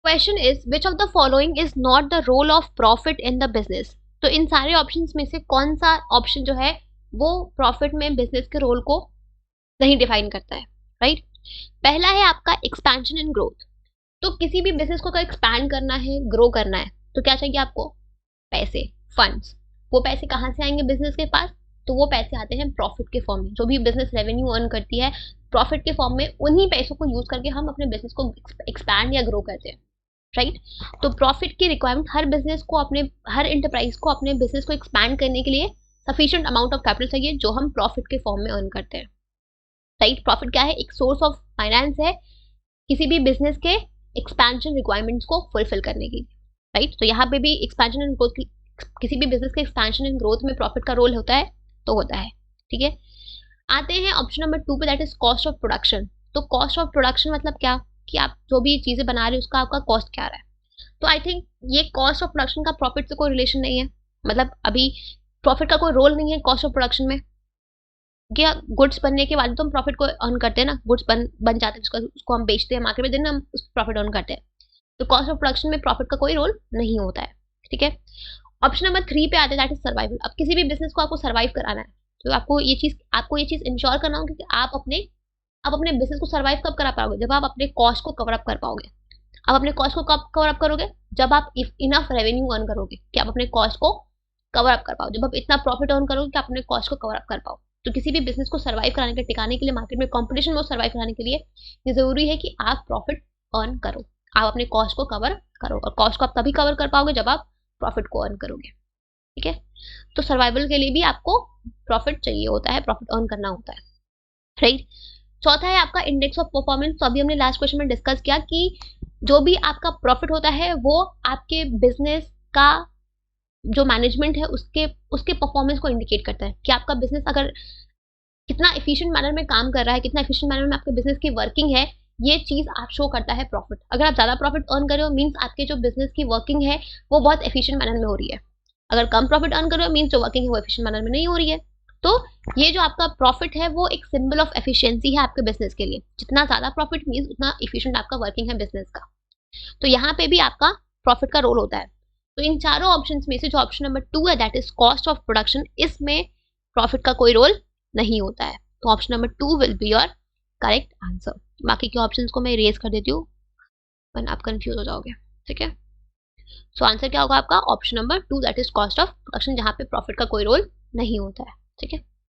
Question is which of the following is not the role of profit in the business. तो इन सारे options में से कौन सा ऑप्शन जो है वो प्रॉफिट में बिजनेस के रोल को नहीं डिफाइन करता है, राइट? पहला है आपका एक्सपेंशन एंड ग्रोथ। तो किसी भी बिजनेस को अगर एक्सपैंड करना है, ग्रो करना है, तो क्या चाहिए आपको? पैसे, फंड्स। वो पैसे कहाँ से आएंगे बिजनेस के पास? तो वो पैसे आते हैं प्रॉफिट के फॉर्म में। जो भी बिजनेस रेवेन्यू अर्न करती है प्रॉफिट के फॉर्म में, उन्हीं पैसों को यूज करके हम अपने बिजनेस को एक्सपैंड या ग्रो करते हैं, राइट? तो प्रॉफिट की रिक्वायरमेंट हर बिजनेस को, अपने हर एंटरप्राइज को अपने बिजनेस को एक्सपैंड करने के लिए सफिशिएंट अमाउंट ऑफ कैपिटल चाहिए, जो हम प्रॉफिट के फॉर्म में अर्न करते हैं, राइट? प्रॉफिट क्या है? एक सोर्स ऑफ फाइनेंस है किसी भी बिजनेस के एक्सपेंशन रिक्वायरमेंट्स को फुलफिल करने की, राइट? तो यहाँ पे भी एक्सपेंशन एंड ग्रोथ की, किसी भी बिजनेस के एक्सपेंशन एंड ग्रोथ में प्रॉफिट का रोल होता है, तो होता है, ठीक है? आते हैं ऑप्शन नंबर 2 पे, that is cost of production. तो कॉस्ट ऑफ प्रोडक्शन मतलब क्या? कि आप जो भी चीजें बना रहे हो उसका आपका कॉस्ट क्या आ रहा है। तो आई थिंक ये कॉस्ट ऑफ प्रोडक्शन का प्रॉफिट से कोई रिलेशन नहीं है, मतलब अभी प्रॉफिट का कोई रोल नहीं है कॉस्ट ऑफ प्रोडक्शन में। क्या गुड्स बनने के बाद तो हम प्रॉफिट को अर्न करते हैं ना, गुड्स बन जाते हैं, उसको हम बेचते हैं मार्केट में, देन हम उस प्रॉफिट अर्न करते हैं। तो कॉस्ट ऑफ प्रोडक्शन में प्रॉफिट का कोई रोल नहीं होता है, ठीक है? ऑप्शन नंबर 3 पे आते हैं, दैट इज सर्वाइवल। अब किसी भी बिजनेस को आपको सर्वाइव कराना है, तो आपको ये चीज इंश्योर करना होगा कि आप अपने बिजनेस को सर्वाइव कब करा पाओगे? जब आप अपने कॉस्ट को कवर अप कर पाओगे। आप अपने कॉस्ट को कब कवर अप करोगे? जब आप इनफ रेवेन्यू अर्न करोगे कि आप अपने कॉस्ट को कवर अप कर पाओ, जब आप इतना प्रॉफिट अर्न करोगे कि आप अपने कॉस्ट को कवर अप कर पाओ। तो किसी भी बिजनेस को सर्वाइव कराने के, टिकाने के लिए, मार्केट में कंपटीशन में सर्वाइव कराने के लिए ये जरूरी है कि आप प्रॉफिट अर्न करो, आप अपने कॉस्ट को कवर करो। और कॉस्ट को आप तभी कवर कर पाओगे जब आप प्रॉफिट को अर्न करोगे, ठीक है? तो सर्वाइवल के लिए भी आपको प्रॉफिट चाहिए होता है, प्रॉफिट अर्न करना होता है, राइट? चौथा है आपका इंडेक्स ऑफ परफॉर्मेंस। तो अभी हमने लास्ट क्वेश्चन में डिस्कस किया कि जो भी आपका प्रॉफिट होता है वो आपके बिजनेस का जो मैनेजमेंट है उसके परफॉर्मेंस को इंडिकेट करता है कि आपका बिजनेस अगर कितना एफिशिएंट मैनर में काम कर रहा है, कितना एफिशिएंट मैनर में आपके बिजनेस की वर्किंग है, ये चीज आप शो करता है प्रॉफिट। अगर आप ज्यादा प्रॉफिट अर्न कर रहे हो मींस आपके जो बिजनेस की वर्किंग है वो बहुत एफिशिएंट मैनर में हो रही है। अगर कम प्रॉफिट अर्न कर रहे हो मींस जो वर्किंग है वो एफिशिएंट मैनर में नहीं हो रही है। तो ये जो आपका प्रॉफिट है वो एक सिंबल ऑफ एफिशिएंसी है आपके बिजनेस के लिए। जितना ज्यादा प्रॉफिट मींस उतना एफिशिएंट आपका वर्किंग है बिजनेस का। तो यहाँ पे भी आपका प्रॉफिट का रोल होता है। तो इन चारों ऑप्शंस में से जो ऑप्शन नंबर 2 है, that is cost of production, इसमें प्रॉफिट का कोई रोल नहीं होता है। तो option number 2 will be your correct answer. बाकी के ऑप्शंस को मैं इरेज कर देती हूँ वरन आप कंफ्यूज हो जाओगे, ठीक है? सो आंसर क्या होगा आपका? Option number 2, that is cost of production, जहाँ पे प्रॉफिट का कोई रोल नहीं होता है, ठीक है?